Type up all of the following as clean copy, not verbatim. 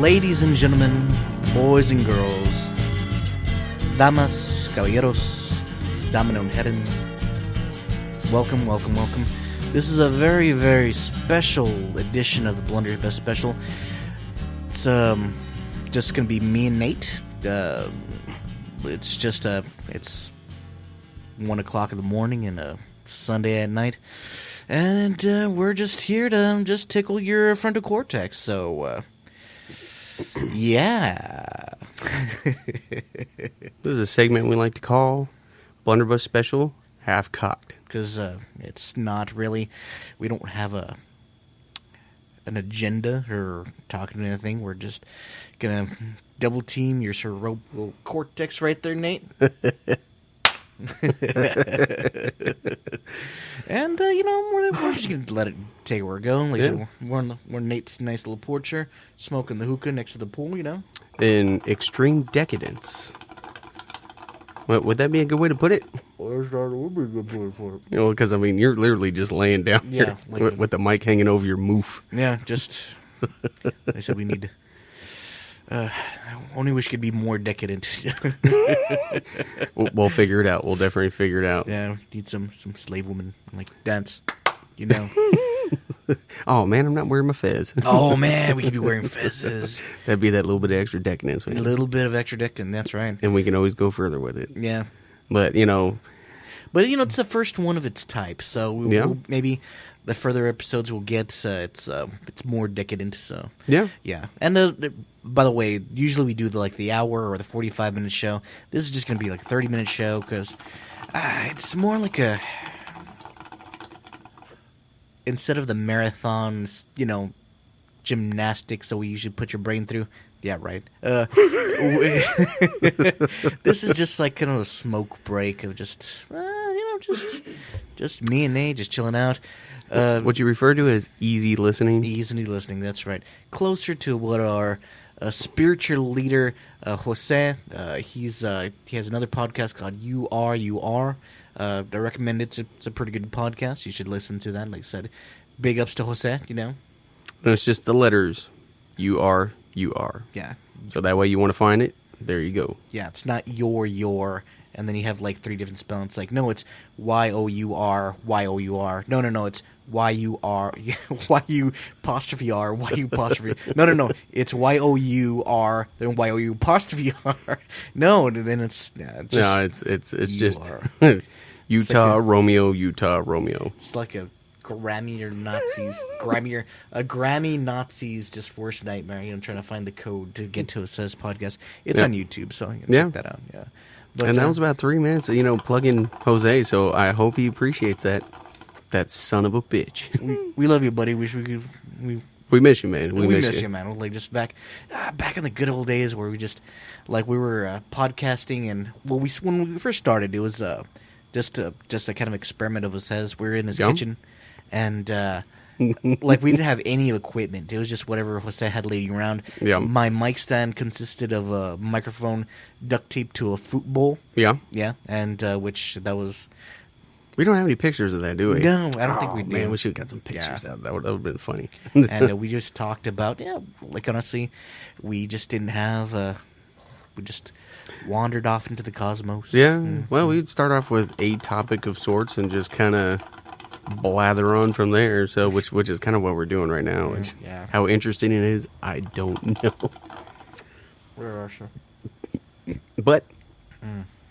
Ladies and gentlemen, boys and girls, damas, caballeros, damen und herren, welcome, welcome, welcome. This is a very, very special edition of the Blunderbuss special. It's just going to be me and Nate. It's 1 o'clock in the morning and a Sunday at night. And we're just here to just tickle your frontal cortex, so, yeah. This is a segment we like to call Blunderbuss Special Half Cocked. Because it's not really, we don't have an agenda or talking to anything. We're just going to double team your cerebral cortex right there, Nate. And we're just gonna let it take where we're going. Like I said, we're in Nate's nice little porch here, smoking the hookah next to the pool. In extreme decadence. Would that be a good way to put it? Because you're literally just laying down here with the mic hanging over your moof. Yeah, just. I said we need. I only wish it could be more decadent. We'll figure it out. We'll definitely figure it out. Yeah, need some slave woman like dance, Oh man, I'm not wearing my fez. Oh man, we could be wearing fezzes. That'd be that little bit of extra decadence. A little bit of extra decadence. That's right. And we can always go further with it. Yeah, but it's the first one of its type. So we'll maybe. The further episodes we'll get, it's more decadent. So yeah. And by the way, usually we do the hour or the 45-minute show. This is just going to be like a 30-minute show because it's more like a instead of the marathons, gymnastics that we usually put your brain through. Yeah, right. This is just like kind of a smoke break of just me and Nate just chilling out. What you refer to as easy listening? Easy listening, that's right. Closer to what our spiritual leader, Jose, he has another podcast called You Are. I recommend it. It's a pretty good podcast. You should listen to that. Like I said, big ups to Jose, And it's just the letters. You are. Yeah. So that way you want to find it, there you go. Yeah, it's not your. And then you have 3 different spellings. No, it's Y-O-U-R. No, it's Y-U-R, Y-U apostrophe R, Y-U apostrophe. No, it's Y-O-U-R, then Y-O-U apostrophe R. No, then it's just Utah, Romeo, Utah, Romeo. It's like a Grammy Nazis just worst nightmare. Trying to find the code to get to a Says podcast. It's on YouTube, so you can check that out. Yeah. But, and that was about 3 minutes of, plugging Jose, so I hope he appreciates that. That son of a bitch. We love you, buddy. We miss you, man. We miss you, man. We're just back in the good old days where we just, we were podcasting, and when we first started, it was just a kind of experiment of us as we were in his kitchen, and we didn't have any equipment. It was just whatever Jose had laying around. Yeah. My mic stand consisted of a microphone duct taped to a fruit bowl. Yeah. Yeah, and which that was. We don't have any pictures of that, do we? No, I don't think we do. Man, we should have got some pictures out. That would have been funny. And we just talked about, honestly, we just didn't have, we just wandered off into the cosmos. Yeah, well, we'd start off with a topic of sorts and just kind of blather on from there, so which is kind of what we're doing right now. How interesting it is, I don't know. Where are you? But,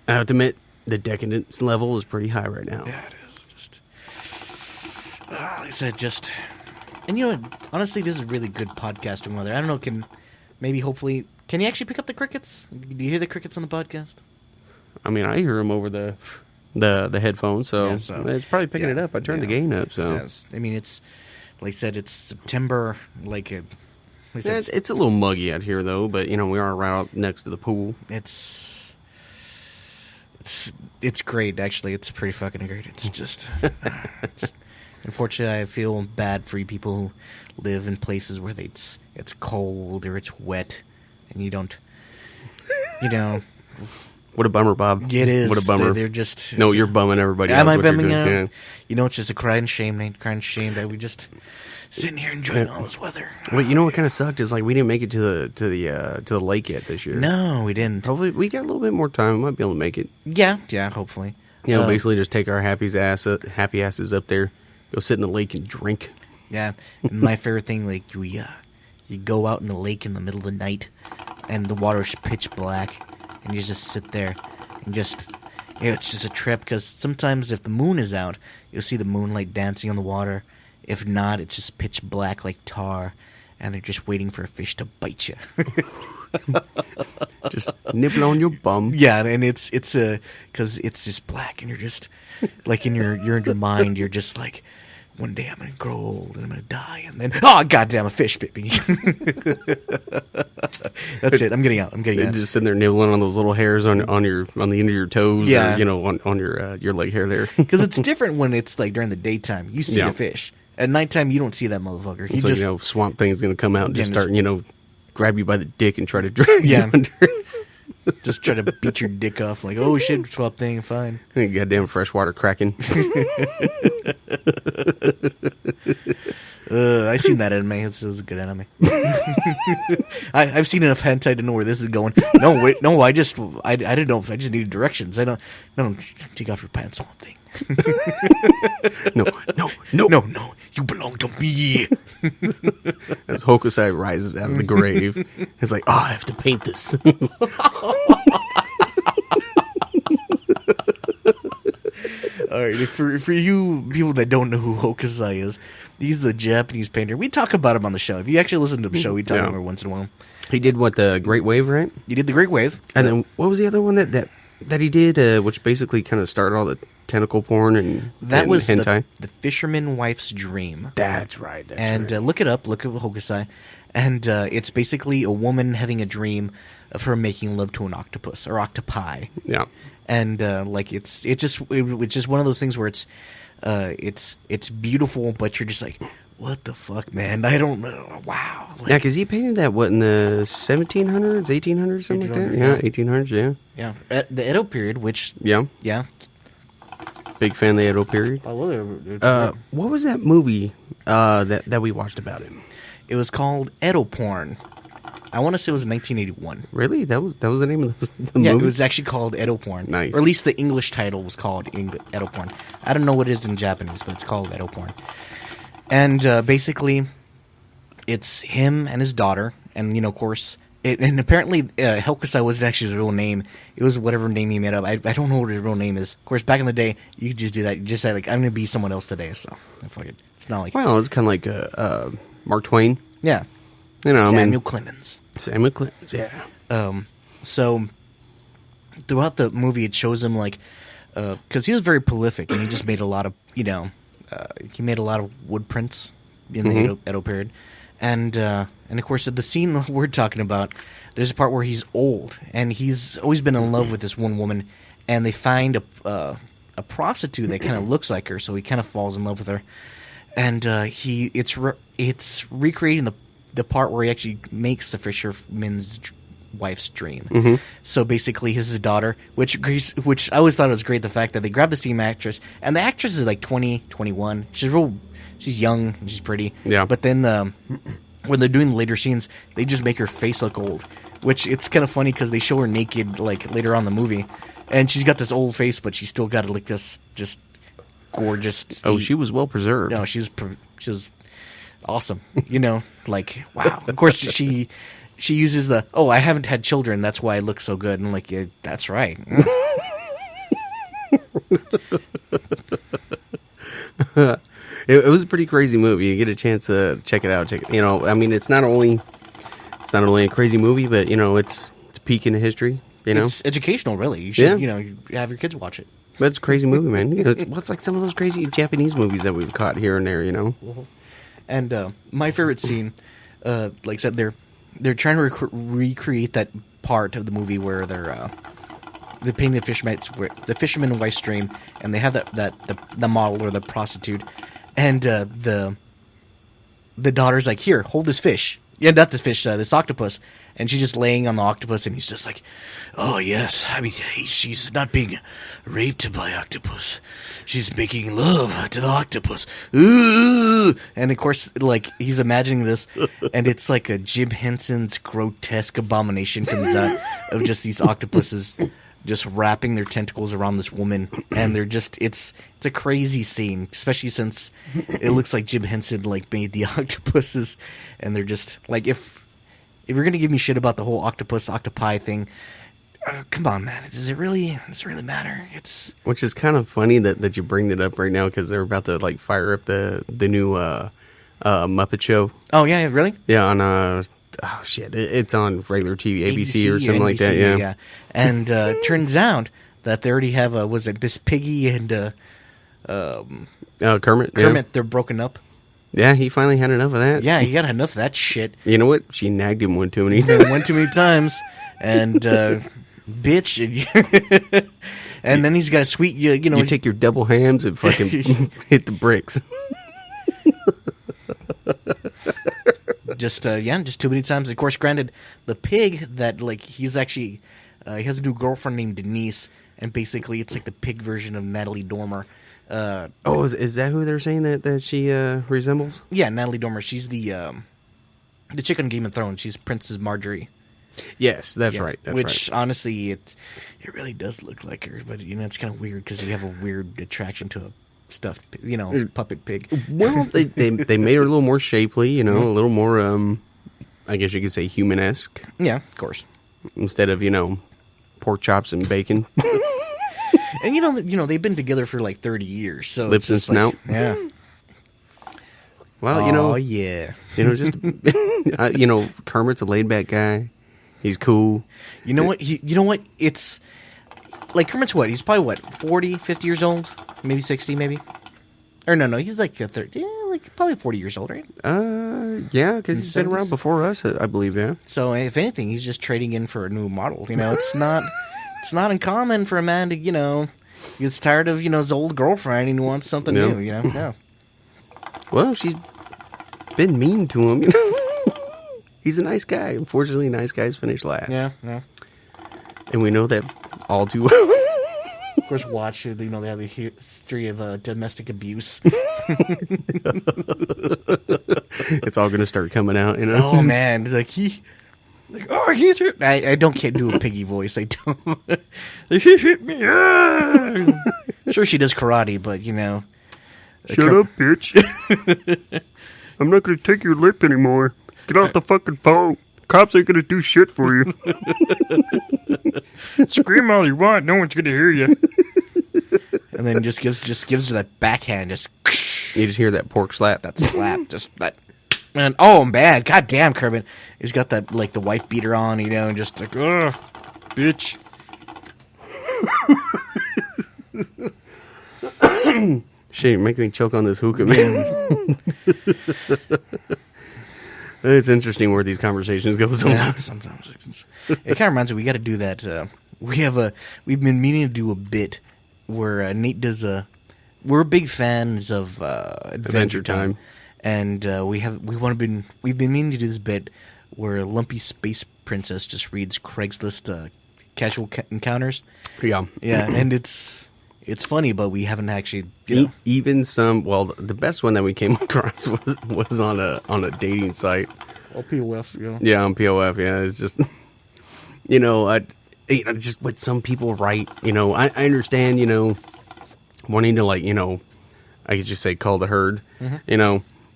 I have to admit, the decadence level is pretty high right now. Yeah, it is. Like I said, and honestly, this is really good podcasting weather. I don't know, can you actually pick up the crickets? Do you hear the crickets on the podcast? I hear them over the headphones, so it's probably picking it up. I turned the gain up, so. It's, like I said, it's September, it's a little muggy out here, though, but, we are right out next to the pool. It's great, actually. It's pretty fucking great. It's just... unfortunately, I feel bad for you people who live in places where it's cold or it's wet, and you don't... What a bummer, Bob. It is. What a bummer. They're just... No, you're bumming everybody else. Am I bumming out? Yeah. It's just a crying shame, Nate. Crying shame that we just... sitting here enjoying all this weather. Well, you know what kind of sucked is like we didn't make it to the lake yet this year. No, we didn't. Hopefully, we got a little bit more time. We might be able to make it. Yeah, hopefully. You know, basically just take our happy asses up there, go sit in the lake and drink. Yeah, and my favorite thing, like you go out in the lake in the middle of the night, and the water's pitch black, and you just sit there, and just it's just a trip. Because sometimes if the moon is out, you'll see the moonlight dancing on the water. If not, it's just pitch black like tar, and they're just waiting for a fish to bite you. Just nibble on your bum. Yeah, and it's because it's just black, and you're just like in your mind, you're just like, one day I'm gonna grow old and I'm gonna die, and then goddamn, a fish bit me. That's it. I'm getting out. Just sitting there nibbling on those little hairs on the end of your toes. Yeah, or, on your leg hair there. Because it's different when it's like during the daytime. You see the fish. At nighttime, you don't see that motherfucker. It's like, Swamp Thing's gonna come out and just start, grab you by the dick and try to drag you under. Just try to beat your dick off. Like, oh shit, Swamp Thing, fine. Goddamn freshwater kraken. I seen that anime. It was a good anime. I've seen enough hentai to know where this is going. No, wait, no. I didn't know. I just needed directions. I don't take off your pants, Swamp Thing. No. You belong to me. As Hokusai rises out of the grave, it's like, I have to paint this. All right, for you people that don't know who Hokusai is, he's the Japanese painter. We talk about him on the show. If you actually listen to the show, we talk about him every once in a while. He did the Great Wave, right? He did the Great Wave, and then what was the other one that he did, which basically kind of started all the tentacle porn and was hentai? The Fisherman Wife's Dream. That's right. Look it up. Look at Hokusai, and it's basically a woman having a dream of her making love to an octopus or octopi. Yeah. And it's just one of those things where it's beautiful, but you're just like, what the fuck, man? I don't know. Wow. Yeah, because he painted that in the 1700s, 1800s, something like that. Yeah, 1800s. Yeah. Yeah. At the Edo period, which yeah. Big fan of the Edo period. I love it. What was that movie that we watched about him? It was called Edo Porn. I want to say it was 1981. Really? That was the name of the movie? Yeah, it was actually called Edo Porn. Nice. Or at least the English title was called Edo Porn. I don't know what it is in Japanese, but it's called Edo Porn. And basically, it's him and his daughter. And, of course, and apparently Hokusai wasn't actually his real name. It was whatever name he made up. I don't know what his real name is. Of course, back in the day, you could just do that. You just say, like, I'm going to be someone else today. So, fuck it. It's not like... Well, it's kind of like Mark Twain. Yeah. Samuel Clemens. Samuel Clemens, yeah. So throughout the movie, it shows him like, because he was very prolific and he just made a lot of, he made a lot of wood prints in the Edo period, and of course the scene we're talking about, there's a part where he's old and he's always been in love with this one woman, and they find a prostitute that kind of looks like her, so he kind of falls in love with her, and it's recreating the part where he actually makes the fisherman's wife's dream. Mm-hmm. So basically, his daughter, which I always thought it was great, the fact that they grabbed the same actress, and the actress is like 20, 21. She's young, and she's pretty. Yeah. But then when they're doing the later scenes, they just make her face look old, which it's kind of funny because they show her naked like later on in the movie, and she's got this old face, but she's still got like this just gorgeous. She was well preserved. No, she was awesome. Like, wow. Of course, she uses I haven't had children, that's why I look so good. And like, yeah, that's right. It was a pretty crazy movie. You get a chance to check it out. It's not only a crazy movie, but it's a peek into history. It's educational, really. You should you have your kids watch it. But it's a crazy movie, man. It's like some of those crazy Japanese movies that we've caught here and there. Mm-hmm. And my favorite scene, like I said, they're trying to recreate that part of the movie where they're painting the fisherman wife's dream, and they have the model or the prostitute, and the daughter's like, here, hold this fish, Yeah, not this fish, this octopus. And she's just laying on the octopus, and he's just like, oh, yes. I mean, she's not being raped by octopus. She's making love to the octopus. Ooh! And, of course, like, he's imagining this, and it's like a Jim Henson's grotesque abomination comes out of just these octopuses just wrapping their tentacles around this woman. And they're just, it's a crazy scene, especially since it looks like Jim Henson, like, made the octopuses. And they're just, like, if you're going to give me shit about the whole octopi thing, come on, man. Does it really matter? Which is kind of funny that you bring that up right now, because they're about to, like, fire up the new Muppet Show. Oh, yeah, really? Yeah, on, it's on regular TV, ABC or something like that, yeah. And turns out that they already have, was it Miss Piggy and Kermit? Yeah. They're broken up. Yeah, he finally had enough of that. Yeah, he got enough of that shit. You know what? She nagged him one too many times. And, bitch. And then he's got a sweet, you know. You take your double hams and fucking hit the bricks. Just too many times. Of course, granted, the pig that, like, he's actually, he has a new girlfriend named Denise, and basically it's like the pig version of Natalie Dormer. Is that who they're saying that she resembles? Yeah, Natalie Dormer. She's the chick on Game of Thrones. She's Princess Marjorie. Yes, that's right. Which, honestly, it really does look like her, but, you know, it's kind of weird because you have a weird attraction to a stuffed, puppet pig. Well, they made her a little more shapely, you know, a little more, I guess you could say human-esque. Yeah, of course. Instead of, pork chops and bacon. And, you know, they've been together for like 30 years. So lips and snout. Like, yeah. Well, oh, yeah. Just, Kermit's a laid-back guy. He's cool. You know what? It's like Kermit's what? He's probably 40, 50 years old? Maybe 60, maybe? Or no, he's like 30. Yeah, like probably 40 years old, right? Yeah, because he's been around before us, I believe, yeah. So if anything, he's just trading in for a new model. You know, it's not uncommon for a man to, he gets tired of, his old girlfriend and he wants something new, Yeah. Well, she's been mean to him, He's a nice guy. Unfortunately, nice guys finish last. Yeah. And we know that all too well. Of course, watch, they have a history of domestic abuse. It's all going to start coming out, Oh, man. He hit me. I can't do a piggy voice. I don't. He hit me. Sure, she does karate, but, Shut up, bitch. I'm not going to take your lip anymore. Get off the fucking phone. Cops ain't going to do shit for you. Scream all you want. No one's going to hear you. And then just gives her that backhand. You just hear that pork slap. That slap. Just that. And, oh, man. God damn, Kermit. He's got that, like, the wife beater on, and just like, ugh, bitch. Shit, make me choke on this hookah, man. It's interesting where these conversations go sometimes. Yeah, sometimes. It kind of reminds me, we got to do that. We've been meaning to do a bit where Nate does we're big fans of Adventure Time. And we've been meaning to do this bit where Lumpy Space Princess just reads Craigslist casual encounters. Yeah. Yeah, and it's funny, but we haven't actually even the best one that we came across was on a dating site. Oh, POF, yeah. Yeah, on POF, yeah. It's just just what some people write, I understand, wanting to, like, I could just say call the herd,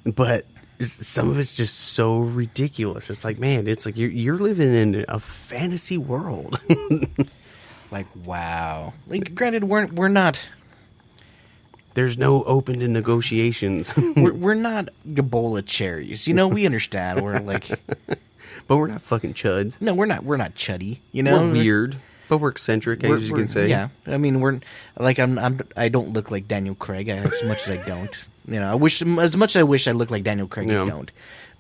but some of it's just so ridiculous. It's like, man, it's like you're living in a fantasy world. Like, wow. Like, granted, we're not. There's no open to negotiations. we're not Ebola cherries. We understand. We're like, but we're not fucking chuds. No, we're not. We're not chuddy. We're weird, but we're eccentric, as you can say. Yeah, I mean, we're like I don't look like Daniel Craig as much as I don't. I wish as much as I wish I looked like Daniel Craig. I don't.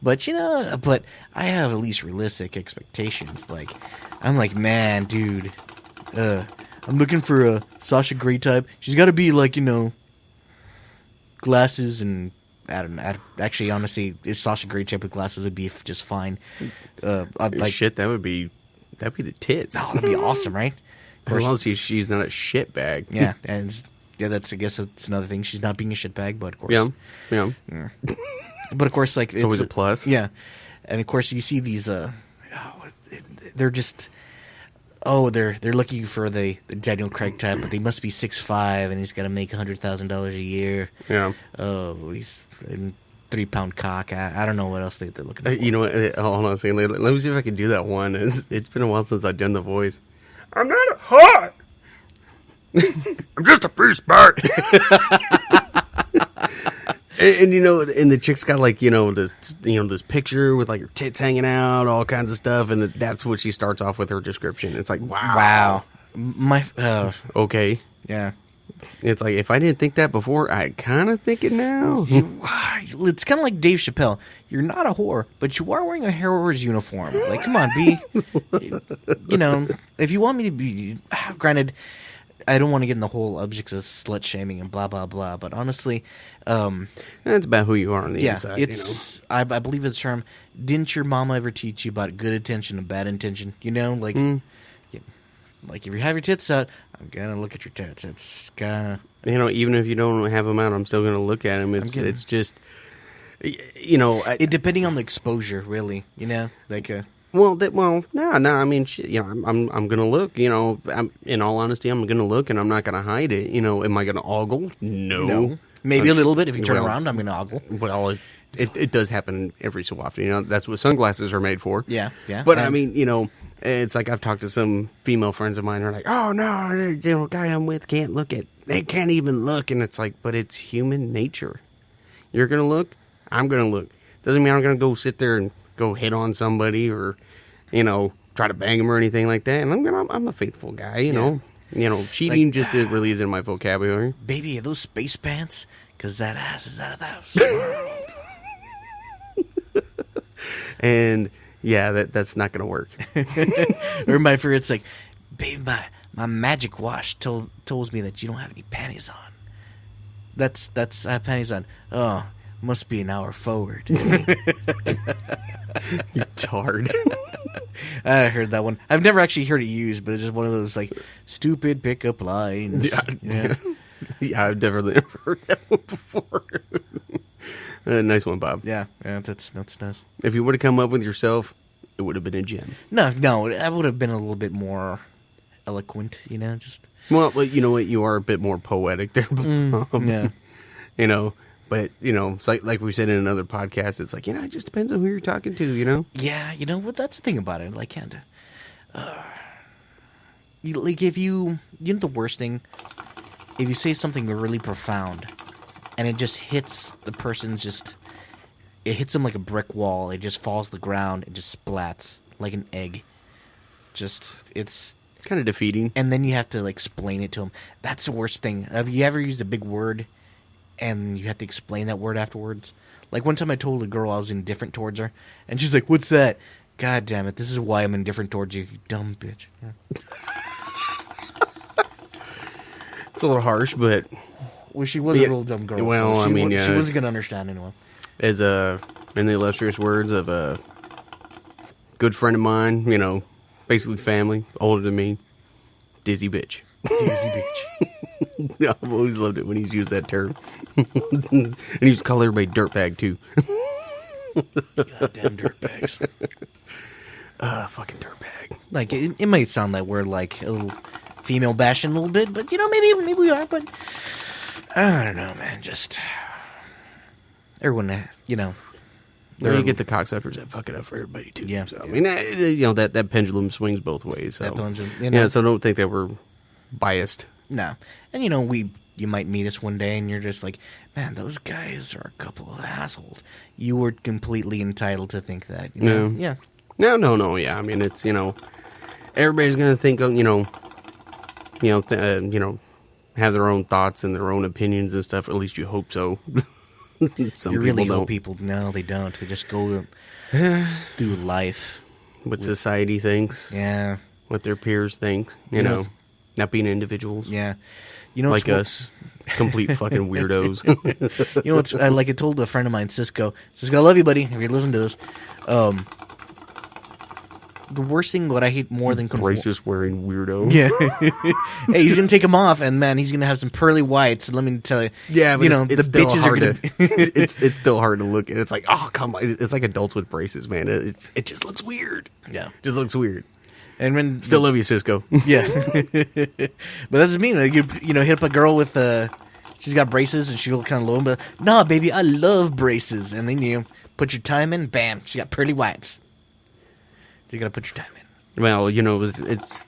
But but I have at least realistic expectations. Like, I'm like, man, dude. I'm looking for a Sasha Grey type. She's got to be like, glasses and I don't know. Actually, honestly, if Sasha Grey chick with glasses would be just fine. Shit, that'd be the tits. Oh, that'd be awesome, right? As long as she's not a shit bag. Yeah, and I guess that's another thing. She's not being a shitbag, but of course, Yeah. But of course, like It's always a plus. Yeah, and of course you see these. They're just. Oh, they're looking for the Daniel Craig type, but they must be 6'5", and he's got to make $100,000 a year. Yeah. Oh, he's a 3-pound cock. I don't know what else they're looking for. You know what? Hold on a second. Let me see if I can do that one. It's been a while since I've done the voice. I'm not hot. I'm just a free spark. and the chick's got like this picture with like her tits hanging out, all kinds of stuff, and that's what she starts off with her description. It's like wow. Okay. Yeah. It's like, if I didn't think that before, I kind of think it now. It's kind of like Dave Chappelle. You're not a whore, but you are wearing a whore's uniform. Like, come on, B. If you want me to be... Granted, I don't want to get in the whole objects of slut-shaming and blah, blah, blah, but honestly... it's about who you are on the inside, it's, I believe it's term, didn't your mama ever teach you about good intention and bad intention? Like, if you have your tits out, I'm going to look at your tits. It's kind of... even if you don't have them out, I'm still going to look at them. It's just... depending on the exposure, really, like... no. I mean, I'm gonna look. In all honesty, I'm gonna look, and I'm not gonna hide it. Am I gonna ogle? No. Maybe a little bit. If you turn around, I'm gonna ogle. Well, it does happen every so often. That's what sunglasses are made for. Yeah. But I mean, it's like I've talked to some female friends of mine who are like, "Oh no, guy I'm with can't look at. They can't even look," and it's like, but it's human nature. You're gonna look. I'm gonna look. Doesn't mean I'm gonna go sit there and go hit on somebody or, try to bang them or anything like that. And I'm a faithful guy, you know. Cheating just really isn't my vocabulary. Baby, are those space pants? Because that ass is out of the house. And yeah, that's not gonna work. Or my favorite, it's like, baby, my magic wash tells me that you don't have any panties on. That's I have panties on. Oh, must be an hour forward. You tard. I heard that one. I've never actually heard it used, but it's just one of those like stupid pickup lines. Yeah, I've never heard that one before. Nice one, Bob. Yeah, that's nice. If you would have come up with yourself, it would have been a gem. No, I would have been a little bit more eloquent, just. Well, you know what? You are a bit more poetic there, yeah. But, it's like we said in another podcast, it's like, it just depends on who you're talking to, Yeah, what that's the thing about it. Like, if you the worst thing, if you say something really profound and it just hits the person, it hits them like a brick wall. It just falls to the ground and just splats like an egg. It's kind of defeating. And then you have to, explain it to them. That's the worst thing. Have you ever used a big word and you have to explain that word afterwards? Like, one time I told a girl I was indifferent towards her, and she's like, "What's that?" God damn it, this is why I'm indifferent towards you, you dumb bitch. Yeah. It's a little harsh, but... Well, she was a real dumb girl. Well, so yeah. She wasn't going to understand anyway. As in the illustrious words of a good friend of mine, basically family, older than me, dizzy bitch. Dizzy bitch. I've always loved it when he's used that term. And he used to call everybody dirtbag, too. Goddamn dirtbags. Fucking dirtbag. Like, it might sound like we're, like, a little female bashing a little bit, but, maybe we are, but... I don't know, man, just... Everyone, There you get the cocksuckers that fuck it up for everybody, too. Yeah. So, I mean, that pendulum swings both ways. So. That pendulum, Yeah, so don't think that we're biased. No. And, you might meet us one day and you're just like, man, those guys are a couple of assholes. You were completely entitled to think that. Yeah. No. Yeah, I mean, it's, everybody's going to think, have their own thoughts and their own opinions and stuff. At least you hope so. Some you really people don't. hope people, no, they don't. They just go through life. What society thinks. Yeah. What their peers think, not being individuals. Yeah. You know, like us, complete fucking weirdos. You know, it's like I told a friend of mine, Cisco, I love you, buddy, if you listen to this. The worst thing, what I hate more than braces wearing weirdo. Yeah. Hey, he's gonna take them off, and man, he's gonna have some pearly whites. And let me tell you, yeah, but you know, it's the bitches are gonna. It's still hard to look at. It's like, oh come on, it's like adults with braces, man. It just looks weird. Yeah, just looks weird. And when still love you, Cisco. Yeah, but that's mean. Like you know, hit up a girl with she's got braces, and she'll kind of low, but nah, baby, I love braces. And then you put your time in, bam, she got pearly whites. You gotta put your time in. Well, you know, it's it's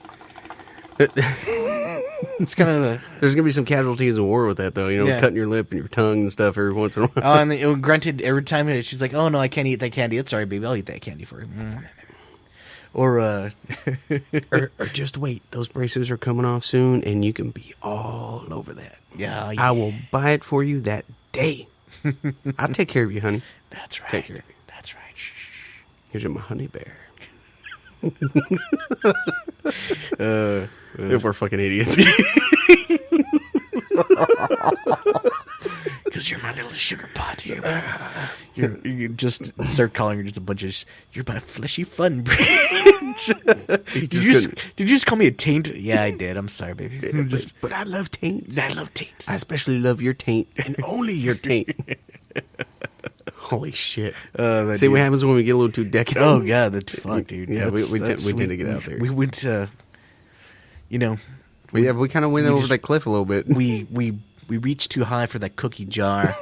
kind of there's gonna be some casualties in war with that, though. You know, cutting your lip and your tongue and stuff every once in a while. Oh, and granted, every time she's like, "Oh no, I can't eat that candy." It's sorry, baby, I'll eat that candy for you. Or just wait. Those braces are coming off soon, and you can be all over that. Yeah. I will buy it for you that day. I'll take care of you, honey. That's right. Take care of you. That's right. Shh. Here's my honey bear. If we're fucking idiots. Because you're my little sugar pot. You just start calling her just a bunch of... You're my fleshy fun branch. Did you just call me a taint? Yeah, I did. I'm sorry, baby. But I love taints. I love taints. I especially love your taint. And only your taint. Holy shit. See what happens when we get a little too decadent. Oh, God. That's fuck, dude. Yeah, we tend to get out there. We went, you know... We kind of went over that cliff a little bit. We reached too high for that cookie jar,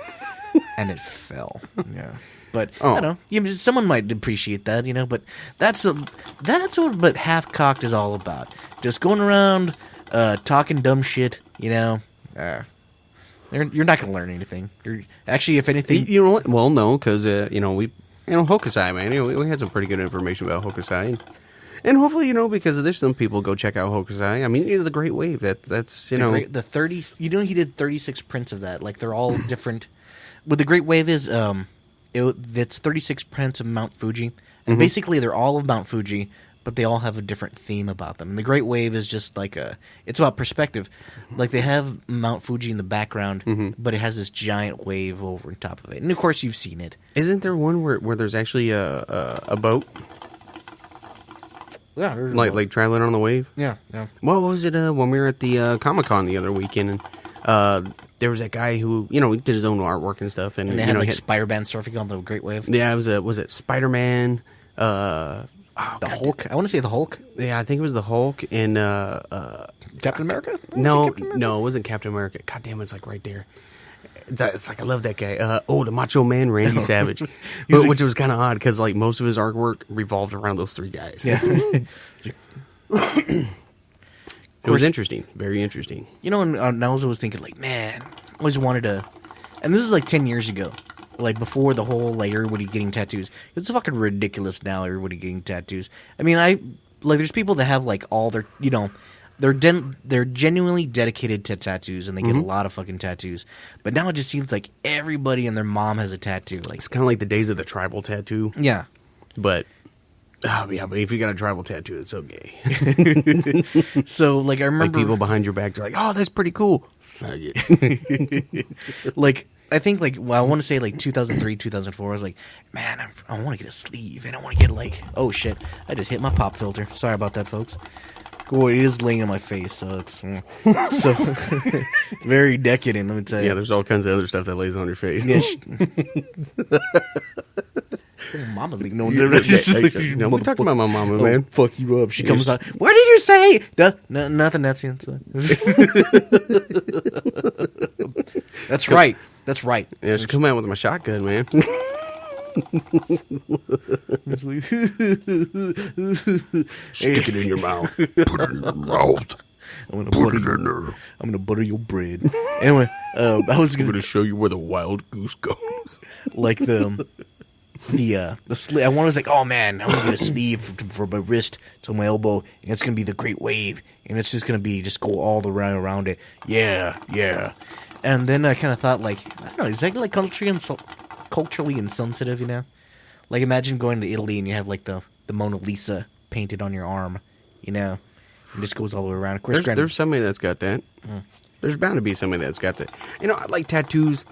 and it fell. Yeah, but I don't know. Someone might appreciate that, you know. But that's what half cocked is all about. Just going around talking dumb shit, you know. You're not gonna learn anything. You're actually, if anything, you know what? Well, no, because Hokusai, man. You know, we had some pretty good information about Hokusai. And hopefully, you know, because of this, some people go check out Hokusai. I mean, the Great Wave. That's you know, the 30. You know, he did 36 prints of that. Like they're all different. What the Great Wave is, it's 36 prints of Mount Fuji, and basically they're all of Mount Fuji, but they all have a different theme about them. And the Great Wave is just like it's about perspective. Like they have Mount Fuji in the background, but it has this giant wave over on top of it. And of course, you've seen it. Isn't there one where there's actually a boat? Yeah, like traveling on the wave. Yeah. What was it when we were at the Comic-Con the other weekend? And there was that guy who, you know, he did his own artwork and stuff, and they had like Spider-Man surfing on the Great Wave. Yeah, was it Spider-Man? The Hulk. I want to say the Hulk. Yeah, I think it was the Hulk and Captain America. No, it wasn't Captain America. God damn, it's like right there. It's like I love that guy. The Macho Man, Randy Savage, which was kind of odd because like most of his artwork revolved around those three guys. Yeah, it was interesting, very interesting. You know, and I was always thinking like, man, I always wanted to, and this is like 10 years ago, like before the whole like everybody getting tattoos. It's fucking ridiculous now. Everybody getting tattoos. I mean, there's people that have like all their, you know. They're genuinely dedicated to tattoos, and they get a lot of fucking tattoos. But now it just seems like everybody and their mom has a tattoo. Like it's kind of like the days of the tribal tattoo. Yeah, but if you got a tribal tattoo, it's so gay. So like I remember like people behind your back, they're like, "Oh, that's pretty cool." Like I think like I want to say like 2003, 2004. I was like, man, I want to get a sleeve, and I want to get like, oh shit, I just hit my pop filter. Sorry about that, folks. Well, it is laying in my face, so it's so very decadent. Let me tell you. Yeah, there's all kinds of other stuff that lays on your face. Yeah, Mama League, no, we talked about my mama, man. Fuck you up. She comes out. What did you say? Nothing. That's the inside. That's right. That's right. Yeah, she come out with my shotgun, man. Stick it in your mouth. Put it in your mouth. I'm gonna butter your bread. Anyway, I was gonna show you where the wild goose goes. Like the sleeve. I was like, oh man, I'm gonna get a sleeve for my wrist to my elbow, and it's gonna be the Great Wave, and it's just gonna be go all the way around it. Yeah. And then I kind of thought, like, I don't know, is that like culturally insensitive, you know? Like, imagine going to Italy and you have, like, the Mona Lisa painted on your arm, you know? It just goes all the way around. Of course, there's somebody that's got that. There's bound to be somebody that's got the. I like tattoos.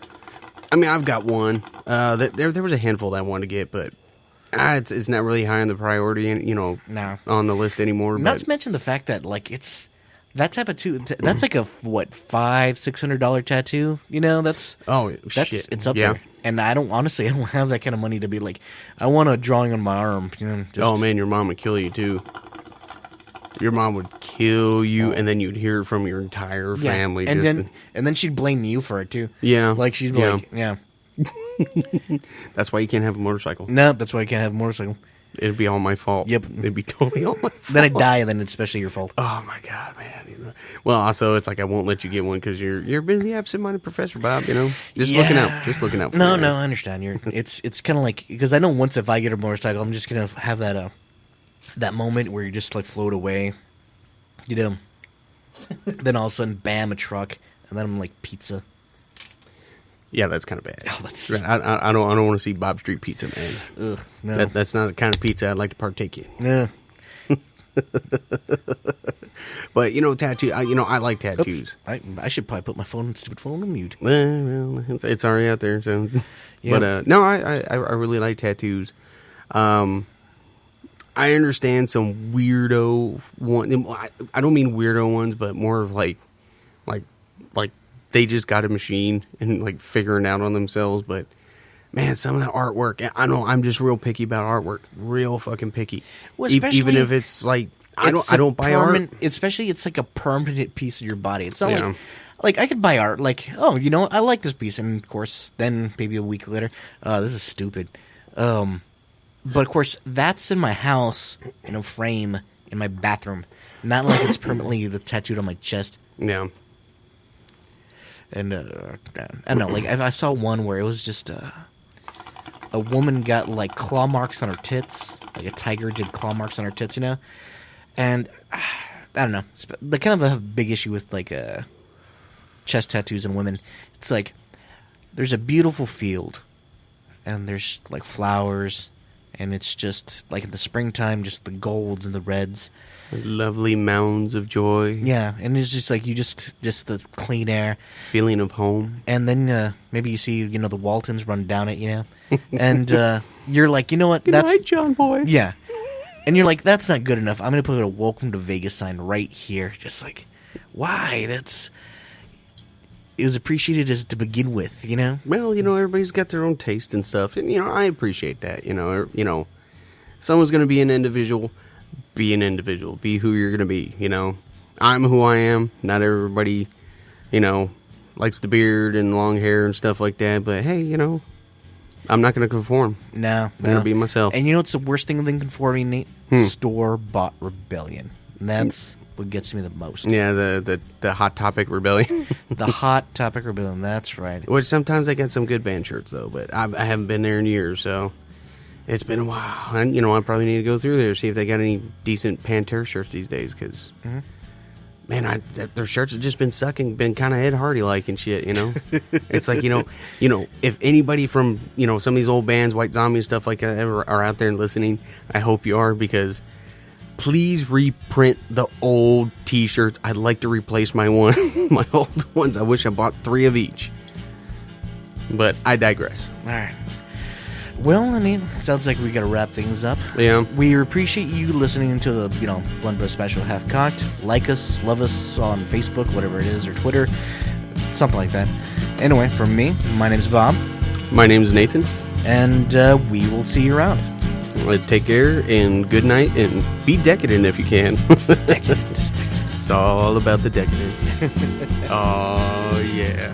I mean, I've got one. There was a handful that I wanted to get, but it's not really high on the priority, No. on the list anymore. Not But to mention the fact that like it's that type of that's like a what $500-$600 tattoo. That's shit, it's up there. And I don't have that kind of money to be like, I want a drawing on my arm. Oh man, your mom would kill you too. Your mom would kill you, and then you'd hear it from your entire family. And then she'd blame you for it too. Yeah, like she'd be like, yeah. That's why you can't have a motorcycle. No, that's why you can't have a motorcycle. It'd be all my fault. Yep, it'd be totally all my fault. Then I die, and then it's especially your fault. Oh my god, man! Well, also it's like I won't let you get one because you're being the absent-minded professor, Bob. Just looking out. For no, you. No, I understand. It's kind of like because I know once if I get a motorcycle, I'm just gonna have that moment where you just like float away, Then all of a sudden, bam, a truck, and then I'm like pizza. Yeah, that's kind of bad. Oh, that's... I don't want to see Bob Street pizza, man. Ugh, no. That's not the kind of pizza I'd like to partake in. Yeah. But tattoo. I like tattoos. Oops. I should probably put my stupid phone on mute. Well, it's already out there. So, yep. But no, I really like tattoos. I understand some weirdo one. I don't mean weirdo ones, but more of like they just got a machine and like figuring out on themselves. But man, some of that artwork, I know I'm just real picky about artwork, real fucking picky. Well, even if it's like I don't buy art. Especially it's like a permanent piece of your body. It's not like I could buy art. Like I like this piece, and of course, then maybe a week later, this is stupid. But of course, that's in my house in a frame in my bathroom. Not like it's permanently tattooed on my chest. Yeah. And I don't know. Like I saw one where it was just a woman got like claw marks on her tits, like a tiger did claw marks on her tits, And I don't know. They kind of have a big issue with like chest tattoos in women. It's like there's a beautiful field, and there's like flowers. And it's just, like in the springtime, just the golds and the reds. Lovely mounds of joy. Yeah, and it's just like, just the clean air. Feeling of home. And then maybe you see, the Waltons run down it, And you're like, you know what? Good night, John Boy. Yeah. And you're like, that's not good enough. I'm going to put a Welcome to Vegas sign right here. Just like, why? It was appreciated as to begin with, Well, everybody's got their own taste and stuff, and I appreciate that. Someone's going to be an individual. Be an individual. Be who you're going to be. I'm who I am. Not everybody, likes the beard and long hair and stuff like that. But hey, I'm not going to conform. No, I'm going to be myself. And what's the worst thing than conforming, Nate? Store-bought rebellion. And that's what gets me the most. Yeah, the Hot Topic Rebellion. The Hot Topic Rebellion, that's right. Which sometimes they got some good band shirts, though, but I haven't been there in years, so it's been a while. And, I probably need to go through there, see if they got any decent Pantera shirts these days, because, man, their shirts have just been sucking, been kind of Ed Hardy-like and shit, It's like, if anybody from, some of these old bands, White Zombie and stuff like that, ever are out there listening, I hope you are, because... Please reprint the old T-shirts. I'd like to replace my old ones. I wish I bought 3 of each. But I digress. All right. Well, sounds like we got to wrap things up. Yeah. We appreciate you listening to the, Blunderbuss Special Half Cocked. Like us, love us on Facebook, whatever it is, or Twitter, something like that. Anyway, from me, my name's Bob. My name's Nathan. And we will see you around. Take care and good night and be decadent if you can. Decadence. It's all about the decadence. Oh, yeah.